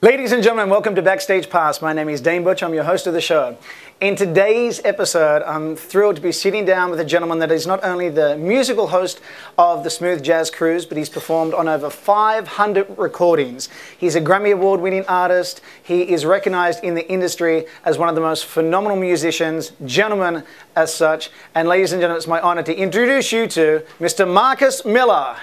Ladies and gentlemen, welcome to Backstage Pass. My name is Dean Butch. I'm your host of the show. In today's episode, I'm thrilled to be sitting down with a gentleman that is not only the musical host of the Smooth Jazz Cruise, but he's performed on over 500 recordings. He's a Grammy Award-winning artist. He is recognized in the industry as one of the most phenomenal musicians, gentlemen as such. And ladies and gentlemen, it's my honor to introduce you to Mr. Marcus Miller.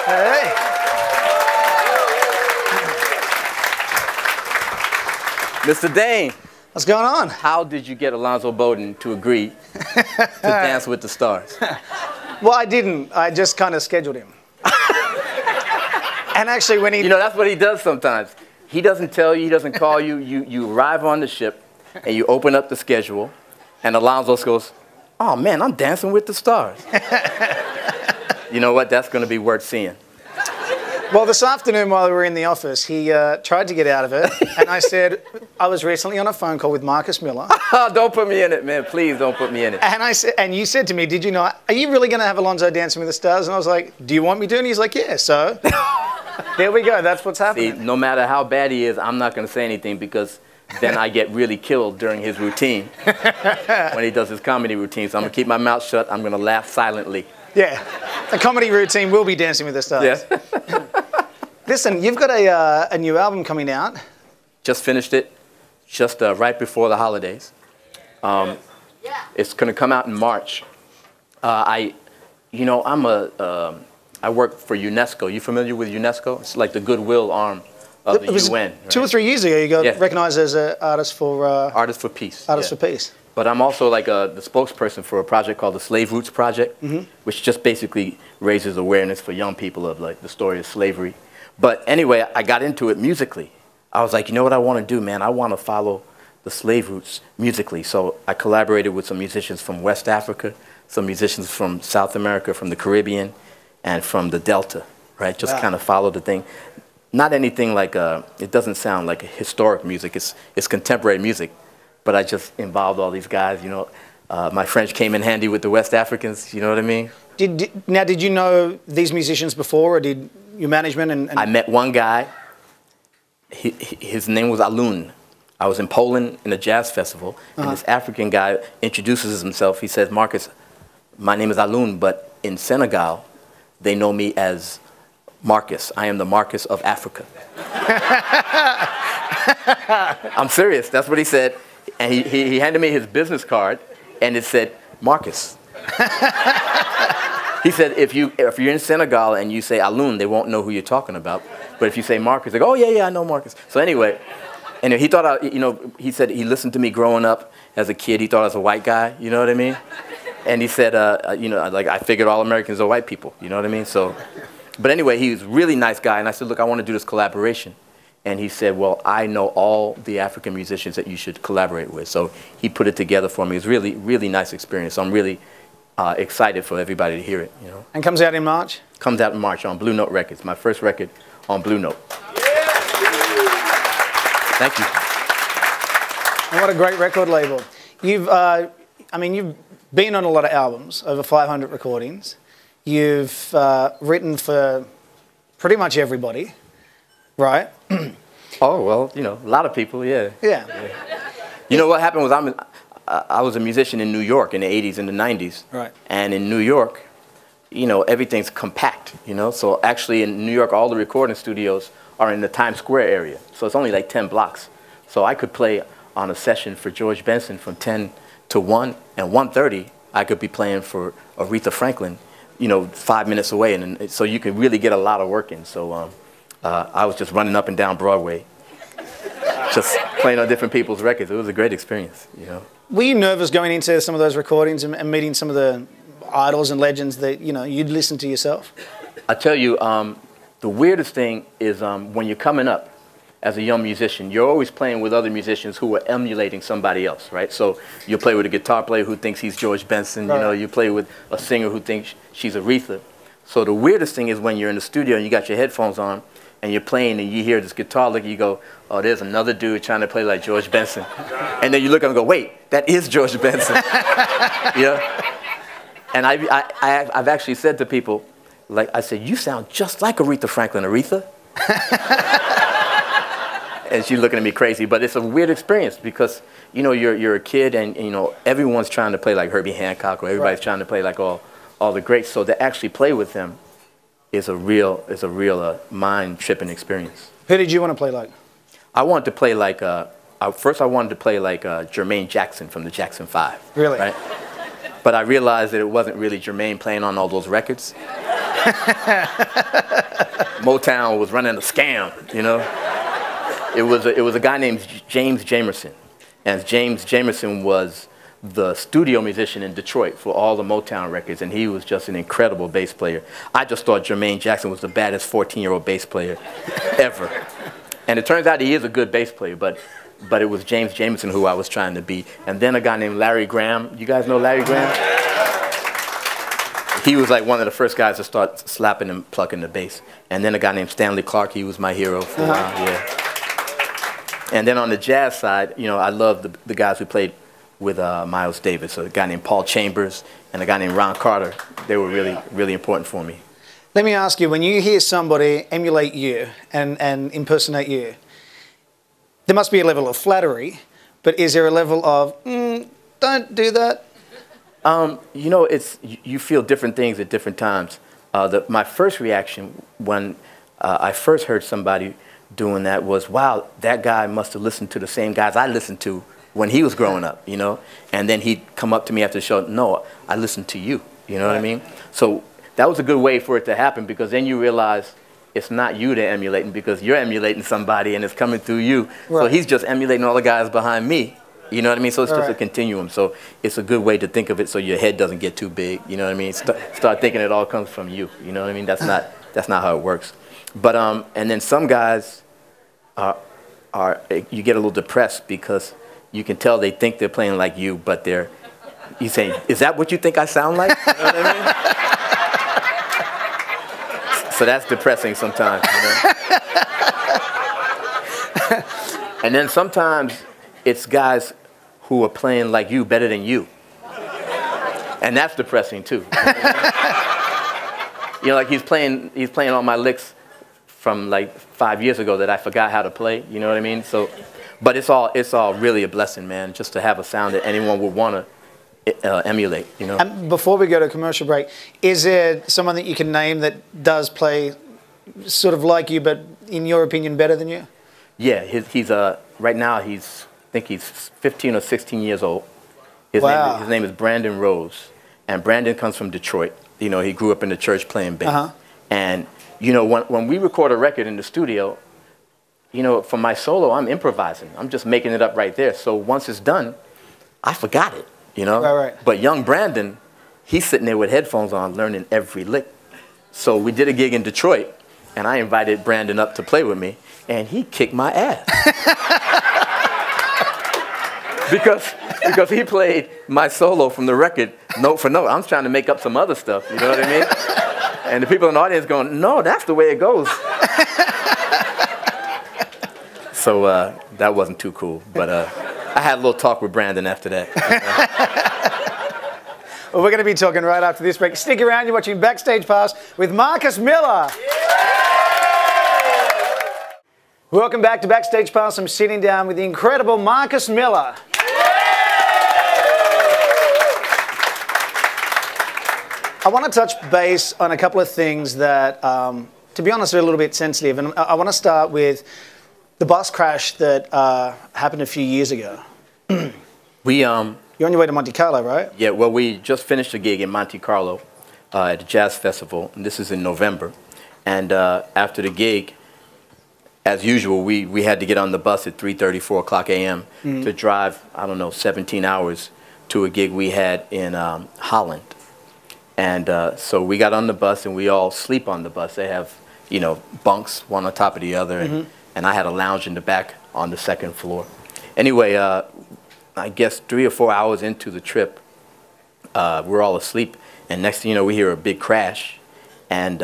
Hey. Mr. Dane. What's going on? How did you get Alonzo Bowden to agree to Dance with the Stars? Well, I didn't. I just kind of scheduled him. And actually, when he... You know, that's what he does sometimes. He doesn't tell you, he doesn't call you. You arrive on the ship, and you open up the schedule, and Alonzo goes, "Oh, man, I'm Dancing with the Stars." You know what? That's going to be worth seeing. Well, this afternoon while we were in the office, he tried to get out of it, and I said, I was recently on a phone call with Marcus Miller. Don't put me in it, man. Please don't put me in it. And I said, and you said to me, did you know, are you really going to have Alonzo Dancing with the Stars? And I was like, do you want me to? And he's like, yeah, so there we go. That's what's happening. See, no matter how bad he is, I'm not going to say anything because then I get really killed during his routine when he does his comedy routine. So I'm going to keep my mouth shut. I'm going to laugh silently. Yeah, the comedy routine will be Dancing with the Stars. Yeah. Listen, you've got a new album coming out. Just finished it, just right before the holidays. It's going to come out in March. I work for UNESCO. You familiar with UNESCO? It's like the goodwill arm of the UN. Right? 2 or 3 years ago, you got recognized as an artist for... Artist for Peace. Artist for Peace. But I'm also like the spokesperson for a project called the Slave Roots Project, which just basically raises awareness for young people of like the story of slavery. But anyway, I got into it musically. I was like, you know what I want to do, man? I want to follow the slave roots musically. So I collaborated with some musicians from West Africa, some musicians from South America, from the Caribbean, and from the Delta, right? Just kind of follow the thing. Not anything like, it doesn't sound like historic music. It's contemporary music. But I just involved all these guys, you know. My French came in handy with the West Africans, you know what I mean? Now, did you know these musicians before, or did your management and... I met one guy. His name was Alun. I was in Poland in a jazz festival, and this African guy introduces himself. He says, "Marcus, my name is Alun, but in Senegal, they know me as Marcus. I am the Marcus of Africa." I'm serious. That's what he said. And he handed me his business card, and it said, "Marcus." He said, if you're in Senegal and you say Alun, they won't know who you're talking about. But if you say Marcus, they go, "Oh, yeah, I know Marcus." So anyway, and he thought, he said he listened to me growing up as a kid. He thought I was a white guy, you know what I mean? And he said, like I figured all Americans are white people, you know what I mean? So, but anyway, he was a really nice guy. And I said, look, I want to do this collaboration. And he said, well, I know all the African musicians that you should collaborate with. So he put it together for me. It was really, really nice experience. So I'm really excited for everybody to hear it. You know. And comes out in March? Comes out in March on Blue Note Records. My first record on Blue Note. Thank you. And what a great record label. You've been on a lot of albums, over 500 recordings. You've written for pretty much everybody. Right. Oh, well, you know, a lot of people, yeah. Yeah. You know what happened was I was a musician in New York in the 80s and the 90s. Right. And in New York, you know, everything's compact, you know. So actually in New York, all the recording studios are in the Times Square area. So it's only like 10 blocks. So I could play on a session for George Benson from 10 to 1, and 1:30 I could be playing for Aretha Franklin, you know, 5 minutes away. And so you could really get a lot of work in. So I was just running up and down Broadway, just playing on different people's records. It was a great experience, you know. Were you nervous going into some of those recordings and meeting some of the idols and legends that, you know, you'd listen to yourself? I tell you, the weirdest thing is when you're coming up as a young musician, you're always playing with other musicians who are emulating somebody else, right? So you'll play with a guitar player who thinks he's George Benson, you know, you play with a singer who thinks she's Aretha. So the weirdest thing is when you're in the studio and you got your headphones on, and you're playing and you hear this guitar lick, you go, oh, there's another dude trying to play like George Benson. And then you look at him and go, wait, that is George Benson. Yeah. And I've actually said to people, like, I said, you sound just like Aretha Franklin. Aretha? And she's looking at me crazy, but it's a weird experience because, you know, you're a kid and, you know, everyone's trying to play like Herbie Hancock or everybody's trying to play like all the greats. So to actually play with them is a real mind-tripping experience. Who did you want to play like? I wanted to play like, first I wanted to play like Jermaine Jackson from the Jackson 5. Really? Right? But I realized that it wasn't really Jermaine playing on all those records. Motown was running a scam, you know? It was a guy named James Jamerson. And James Jamerson was the studio musician in Detroit for all the Motown records, and he was just an incredible bass player. I just thought Jermaine Jackson was the baddest 14-year-old bass player ever. And it turns out he is a good bass player, but it was James Jamerson who I was trying to be. And then a guy named Larry Graham. You guys know Larry Graham? He was like one of the first guys to start slapping and plucking the bass. And then a guy named Stanley Clarke, he was my hero for a while, yeah. And then on the jazz side, you know, I love the guys who played with Miles Davis. So a guy named Paul Chambers and a guy named Ron Carter. They were really, really important for me. Let me ask you, when you hear somebody emulate you and impersonate you, there must be a level of flattery, but is there a level of, don't do that? You know, you feel different things at different times. My first reaction when I first heard somebody doing that was, wow, that guy must have listened to the same guys I listened to when he was growing up, you know? And then he'd come up to me after the show, no, I listened to you, you know what I mean? So that was a good way for it to happen because then you realize it's not you they're emulating because you're emulating somebody and it's coming through you. Right. So he's just emulating all the guys behind me, you know what I mean? So it's just a continuum. So it's a good way to think of it so your head doesn't get too big, you know what I mean? Start thinking it all comes from you, you know what I mean? That's not how it works. But, and then some guys you get a little depressed because you can tell they think they're playing like you, but you say, is that what you think I sound like? You know what I mean? So that's depressing sometimes, you know? And then sometimes it's guys who are playing like you better than you. And that's depressing too. You know, like he's playing all my licks from like 5 years ago that I forgot how to play, you know what I mean? So, but it's all really a blessing, man, just to have a sound that anyone would want to emulate, you know? And before we go to commercial break, is there someone that you can name that does play sort of like you, but in your opinion better than you? Yeah, he's right now I think he's 15 or 16 years old. His name is Brandon Rose, and Brandon comes from Detroit. You know, he grew up in the church playing bass, and you know, when we record a record in the studio, you know, for my solo, I'm improvising. I'm just making it up right there. So once it's done, I forgot it, you know? Right. But young Brandon, he's sitting there with headphones on learning every lick. So we did a gig in Detroit, and I invited Brandon up to play with me, and he kicked my ass. because he played my solo from the record note for note. I'm trying to make up some other stuff, you know what I mean? And the people in the audience going, no, that's the way it goes. So that wasn't too cool. But I had a little talk with Brandon after that. Well, we're going to be talking right after this break. Stick around. You're watching Backstage Pass with Marcus Miller. Welcome back to Backstage Pass. I'm sitting down with the incredible Marcus Miller. I want to touch base on a couple of things that, to be honest, are a little bit sensitive. And I want to start with the bus crash that happened a few years ago. You're on your way to Monte Carlo, right? Yeah, well, we just finished a gig in Monte Carlo at the Jazz Festival, and this is in November. And after the gig, as usual, we had to get on the bus at 3:30, 4 o'clock a.m. to drive, I don't know, 17 hours to a gig we had in Holland. And so we got on the bus, and we all sleep on the bus. They have, you know, bunks, one on top of the other, and I had a lounge in the back on the second floor. Anyway, I guess 3 or 4 hours into the trip, we're all asleep, and next thing you know, we hear a big crash, and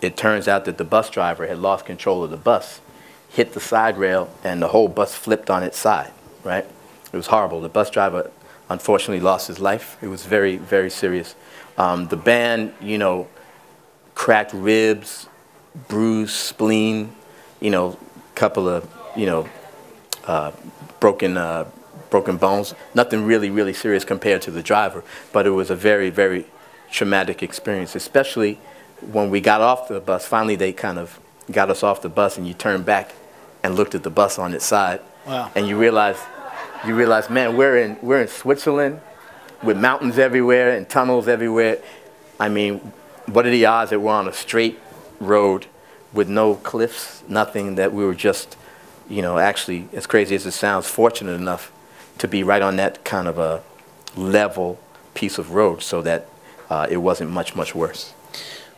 it turns out that the bus driver had lost control of the bus, hit the side rail, and the whole bus flipped on its side, right? It was horrible. The bus driver, unfortunately lost his life. It was very, very serious. The band, you know, cracked ribs, bruised spleen, you know, couple of, you know, broken bones. Nothing really, really serious compared to the driver, but it was a very, very traumatic experience, especially when we got off the bus. Finally, they kind of got us off the bus, and you turned back and looked at the bus on its side. Wow. And you realize, man, we're in Switzerland with mountains everywhere and tunnels everywhere. I mean, what are the odds that we're on a straight road with no cliffs, nothing, that we were just, you know, actually, as crazy as it sounds, fortunate enough to be right on that kind of a level piece of road, so that it wasn't much, much worse.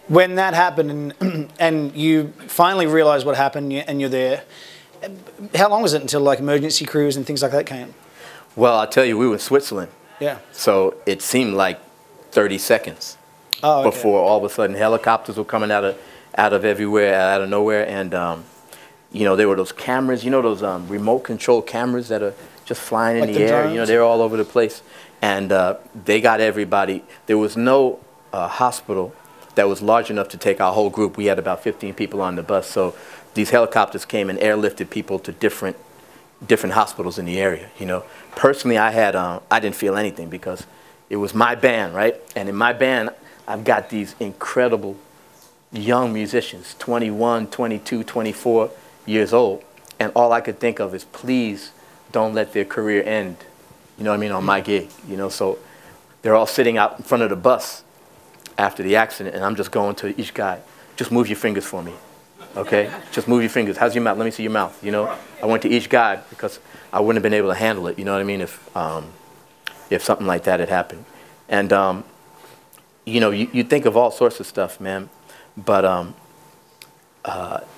When that happened and you finally realized what happened and you're there, how long was it until like emergency crews and things like that came? Well, I'll tell you, we were in Switzerland. Yeah. So it seemed like 30 seconds before all of a sudden helicopters were coming out of everywhere, out of nowhere. And, you know, there were those cameras, you know, those remote control cameras that are just flying in the air. Drones? You know, they're all over the place. And they got everybody. There was no hospital that was large enough to take our whole group. We had about 15 people on the bus. So these helicopters came and airlifted people to different hospitals in the area. You know, personally, I didn't feel anything because it was my band, right? And in my band, I've got these incredible young musicians, 21, 22, 24 years old. And all I could think of is, please don't let their career end, you know what I mean, on my gig. You know, so they're all sitting out in front of the bus after the accident, and I'm just going to each guy, just move your fingers for me, okay? Just move your fingers. How's your mouth? Let me see your mouth, you know? I went to each guy because I wouldn't have been able to handle it, you know what I mean, if something like that had happened. And, you know, you think of all sorts of stuff, man, but,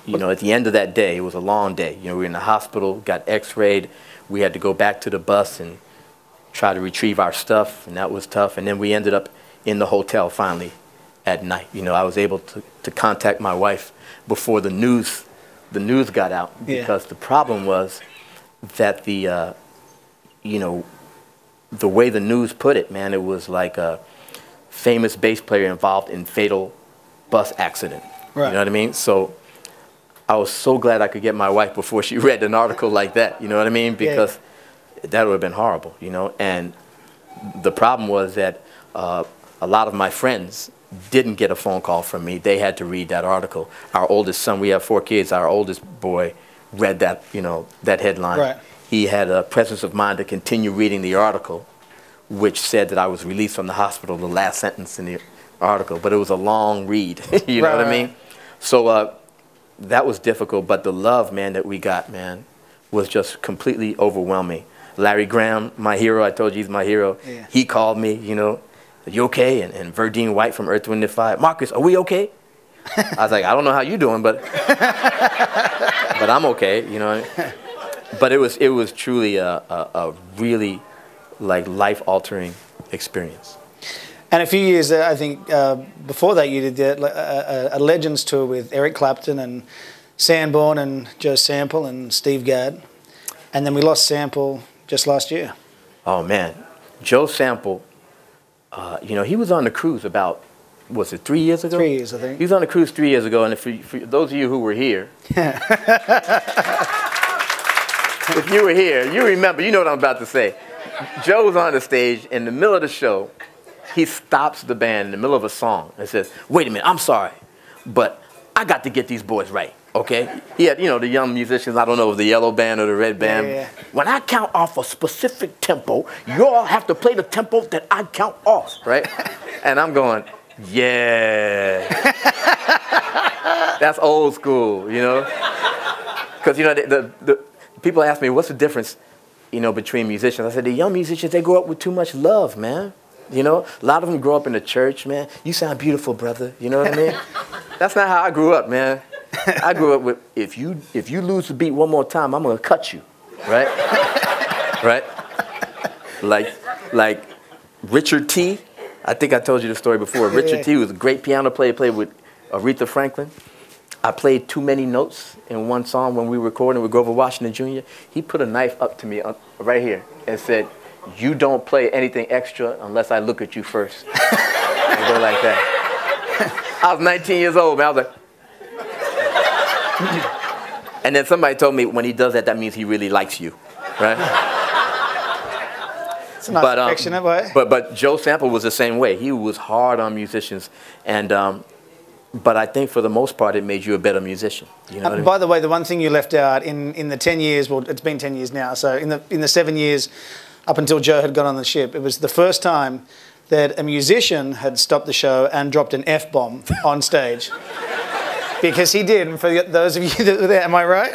you know, at the end of that day, it was a long day. You know, we were in the hospital, got x-rayed. We had to go back to the bus and try to retrieve our stuff, and that was tough. And then we ended up in the hotel finally at night. You know, I was able to contact my wife before the news got out, because the problem was that the, you know, the way the news put it, man, it was like a famous bass player involved in fatal bus accident. Right. You know what I mean? So I was so glad I could get my wife before she read an article like that, you know what I mean? Because that would have been horrible, you know? And the problem was that a lot of my friends didn't get a phone call from me. They had to read that article. Our oldest son, we have 4 kids, our oldest boy read that, you know, that headline. Right. He had a presence of mind to continue reading the article, which said that I was released from the hospital, the last sentence in the article. But it was a long read, you know what I mean? So that was difficult, but the love, man, that we got, man, was just completely overwhelming. Larry Graham, my hero, I told you he's my hero. Yeah. He called me, you know, you okay? And Verdine White from Earth, Wind & Fire, Marcus, are we okay? I was like, I don't know how you doing, but I'm okay, you know. But it was truly a really like life-altering experience. And a few years, I think, before that, you did a Legends tour with Eric Clapton and Sanborn and Joe Sample and Steve Gadd. And then we lost Sample just last year. Oh, man. Joe Sample, you know, he was on the cruise about, was it 3 years ago? 3 years, I think. He was on the cruise 3 years ago, and for those of you who were here, if you were here, you remember, you know what I'm about to say. Joe was on the stage in the middle of the show. He stops the band in the middle of a song and says, wait a minute, I'm sorry, but I got to get these boys right, okay? He had, you know, the young musicians, I don't know if it was the yellow band or the red band. Yeah. When I count off a specific tempo, you all have to play the tempo that I count off, right? And I'm going, yeah. That's old school, you know? Because, you know, the people ask me, what's the difference, you know, between musicians? I said, the young musicians, they grow up with too much love, man. You know, a lot of them grow up in the church, man. You sound beautiful, brother. You know what I mean? That's not how I grew up, man. I grew up with, if you lose the beat one more time, I'm going to cut you, right? Right? Like Richard T. I think I told you the story before. Richard T. was a great piano player, played with Aretha Franklin. I played too many notes in one song when we were recording with Grover Washington Jr. He put a knife up to me right here and said, you don't play anything extra unless I look at you first. And go like that. I was 19 years old, man. I was like, and then somebody told me when he does that, that means he really likes you, right? It's a nice affectionate way. But Joe Sample was the same way. He was hard on musicians, and but I think for the most part, it made you a better musician. You know what I mean? By the way, the one thing you left out in the 10 years, well, it's been 10 years now. So in the 7 years up until Joe had got on the ship, it was the first time that a musician had stopped the show and dropped an F-bomb on stage. Because he did, and for those of you that were there, am I right?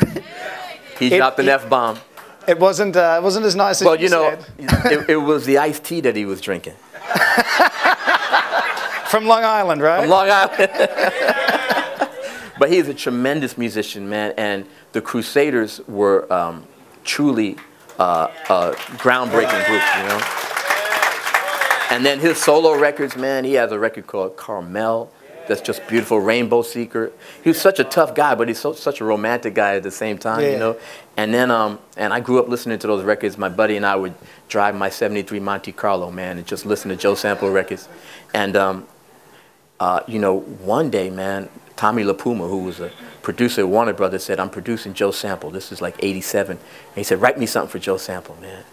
He dropped an F-bomb. It wasn't as nice as well, you know, said. it was the iced tea that he was drinking. From Long Island, right? From Long Island. But he's a tremendous musician, man, and the Crusaders were truly a groundbreaking group, you know. And then his solo records, man, he has a record called Carmel. That's just beautiful, Rainbow Seeker. He was such a tough guy, but he's such a romantic guy at the same time, you know. And then, and I grew up listening to those records. My buddy and I would drive my '73 Monte Carlo, man, and just listen to Joe Sample records. And, you know, one day, man, Tommy LaPuma, who was a producer at Warner Brothers, said, "I'm producing Joe Sample." This is like '87. And he said, "Write me something for Joe Sample, man."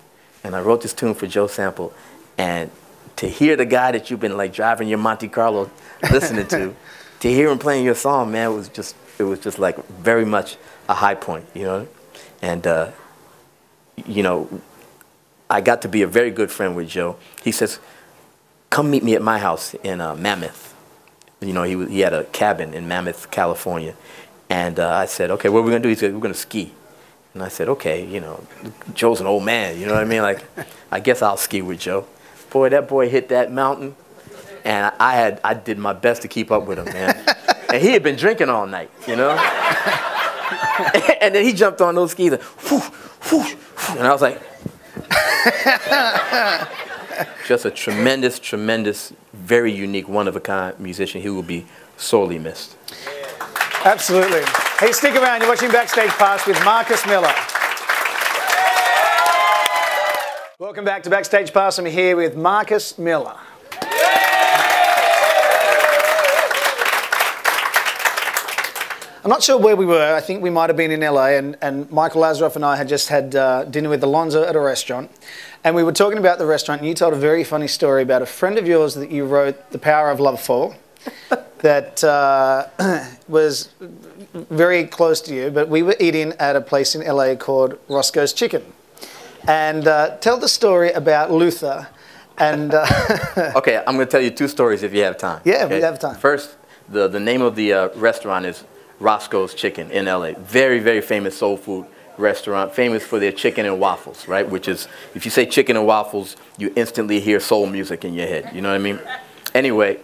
And I wrote this tune for Joe Sample, and to hear the guy that you've been like driving your Monte Carlo listening to hear him playing your song, man, it was just like very much a high point, you know. And you know, I got to be a very good friend with Joe. He says, "Come meet me at my house in Mammoth." You know, he had a cabin in Mammoth, California. And I said, "Okay, what are we gonna do?" He said, "We're gonna ski." And I said, "Okay, you know, Joe's an old man, you know what I mean? Like, I guess I'll ski with Joe." Boy, that boy hit that mountain, and I did my best to keep up with him, man. And he had been drinking all night, you know. And then he jumped on those skis and whoosh, whoosh, whoosh, and I was like, just a tremendous, tremendous, very unique, one-of-a-kind musician. He will be sorely missed. Absolutely. Hey, stick around. You're watching Backstage Pass with Marcus Miller. Welcome back to Backstage Pass. I'm here with Marcus Miller. I'm not sure where we were. I think we might have been in LA, and Michael Lazaroff and I had just had dinner with Alonzo at a restaurant, and we were talking about the restaurant, and you told a very funny story about a friend of yours that you wrote The Power of Love for, that was very close to you, but we were eating at a place in LA called Roscoe's Chicken. And tell the story about Luther. And okay, I'm going to tell you two stories if you have time. Yeah, okay? we have time. First, the name of the restaurant is Roscoe's Chicken in LA. Very, very famous soul food restaurant, famous for their chicken and waffles, right? Which is, if you say chicken and waffles, you instantly hear soul music in your head. You know what I mean? Anyway,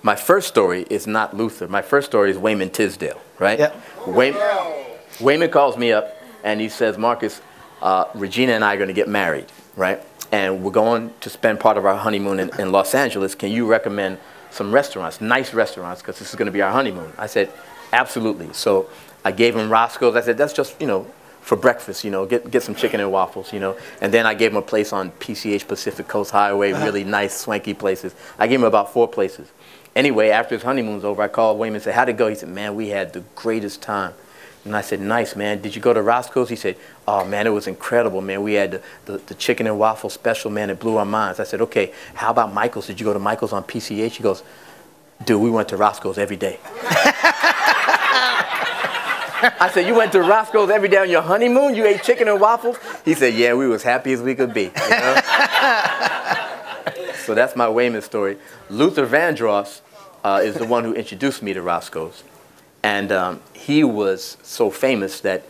my first story is not Luther. My first story is Wayman Tisdale, right? Yeah. Wayman calls me up and he says, "Marcus, Regina and I are going to get married, right? And we're going to spend part of our honeymoon in Los Angeles. Can you recommend some restaurants, nice restaurants, because this is going to be our honeymoon?" I said, "Absolutely." So I gave him Roscoe's. I said, "That's just, you know, for breakfast, you know, get some chicken and waffles, you know." And then I gave him a place on PCH, Pacific Coast Highway, really nice, swanky places. I gave him about 4 places. Anyway, after his honeymoon's over, I called Wayman and said, "How'd it go?" He said, "Man, we had the greatest time." And I said, "Nice, man. Did you go to Roscoe's?" He said, "Oh, man, it was incredible, man. We had the chicken and waffle special, man. It blew our minds." I said, "Okay, how about Michael's? Did you go to Michael's on PCH?" He goes, "Dude, we went to Roscoe's every day." I said, "You went to Roscoe's every day on your honeymoon? You ate chicken and waffles?" He said, "Yeah, we was happy as we could be." You know? So that's my Wayman story. Luther Vandross is the one who introduced me to Roscoe's. And he was so famous that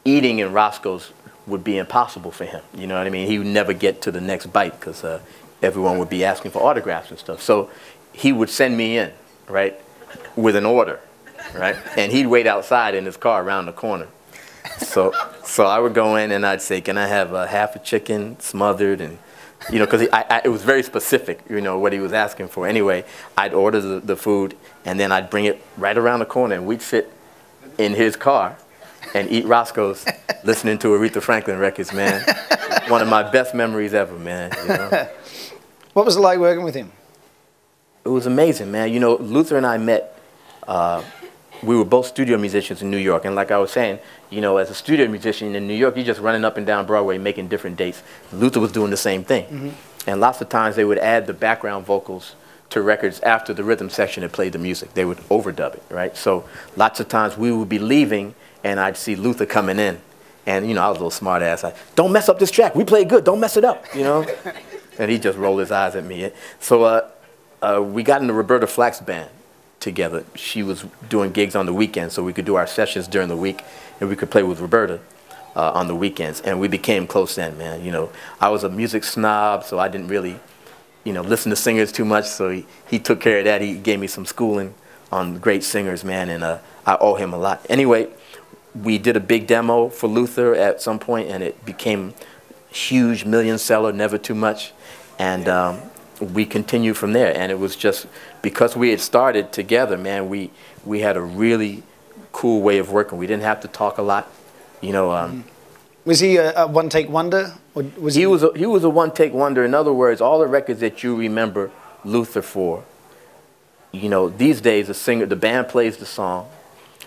eating in Roscoe's would be impossible for him. You know what I mean? He would never get to the next bite because everyone would be asking for autographs and stuff. So he would send me in, right, with an order, right? And he'd wait outside in his car around the corner. So I would go in and I'd say, "Can I have half a chicken smothered?" And, you know, because it was very specific, you know, what he was asking for. Anyway, I'd order the food, and then I'd bring it right around the corner, and we'd sit in his car and eat Roscoe's listening to Aretha Franklin records, man. One of my best memories ever, man. You know? What was it like working with him? It was amazing, man. You know, Luther and I met, we were both studio musicians in New York. And like I was saying, you know, as a studio musician in New York, you're just running up and down Broadway making different dates. Luther was doing the same thing. Mm-hmm. And lots of times they would add the background vocals to records after the rhythm section had played the music. They would overdub it, right? So lots of times we would be leaving and I'd see Luther coming in. And, you know, I was a little smart ass. Don't mess up this track. We played good. Don't mess it up, you know? And he just rolled his eyes at me. So we got in the Roberta Flack's band together. She was doing gigs on the weekends, so we could do our sessions during the week, and we could play with Roberta on the weekends. And we became close then, man. You know, I was a music snob, so I didn't really, you know, listen to singers too much. So he took care of that. He gave me some schooling on great singers, man, and I owe him a lot. Anyway, we did a big demo for Luther at some point, and it became huge, million seller, never too much. And we continued from there. And it was just because we had started together, man, we had a really cool way of working. We didn't have to talk a lot, you know. Was he a one-take wonder? Or was he was a one-take wonder. In other words, all the records that you remember Luther for, you know, these days the band plays the song,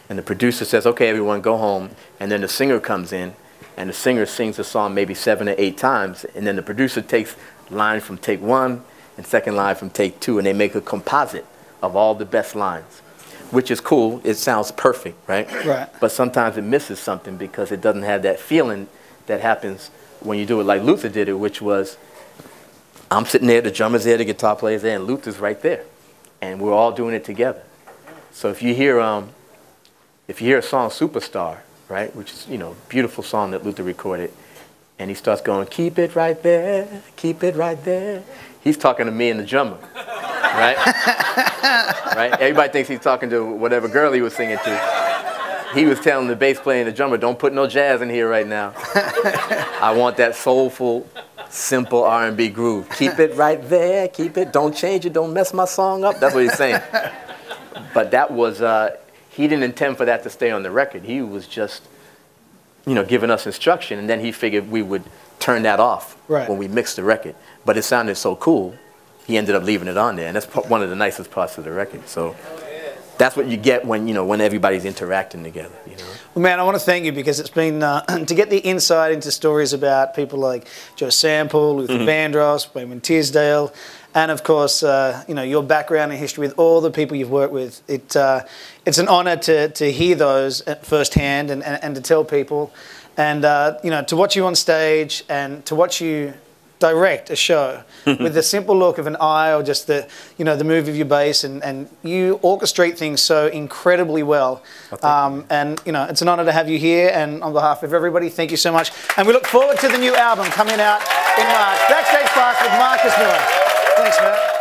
and the producer says, okay, everyone go home, and then the singer comes in, and the singer sings the song maybe 7 or 8 times, and then the producer takes lines from take 1 and second line from take 2, and they make a composite of all the best lines, which is cool. It sounds perfect, right? Right. But sometimes it misses something because it doesn't have that feeling that happens when you do it like Luther did it, which was I'm sitting there, the drummer's there, the guitar player's there, and Luther's right there, and we're all doing it together. So if you hear a song Superstar, right, which is, you know, beautiful song that Luther recorded, and he starts going, keep it right there, keep it right there. He's talking to me and the drummer, right? Right? Everybody thinks he's talking to whatever girl he was singing to. He was telling the bass player and the drummer, don't put no jazz in here right now. I want that soulful, simple R&B groove. Keep it right there, keep it, don't change it, don't mess my song up. That's what he's saying. But that was, he didn't intend for that to stay on the record. He was just, you know, giving us instruction, and then he figured we would turn that off when we mixed the record. But it sounded so cool, he ended up leaving it on there, and that's one of the nicest parts of the record. So that's what you get when, you know, when everybody's interacting together, you know. Well, man, I want to thank you because it's been to get the insight into stories about people like Joe Sample, Luther Vandross, Wayman Tisdale, and of course, you know, your background and history with all the people you've worked with. It's an honor to hear those firsthand and to tell people, and you know, to watch you on stage and to watch you direct a show with the simple look of an eye or just the, you know, the move of your bass, and you orchestrate things so incredibly well. And you know, it's an honor to have you here, and on behalf of everybody, thank you so much. And we look forward to the new album coming out in March. Backstage Pass with Marcus Miller. Thanks, man.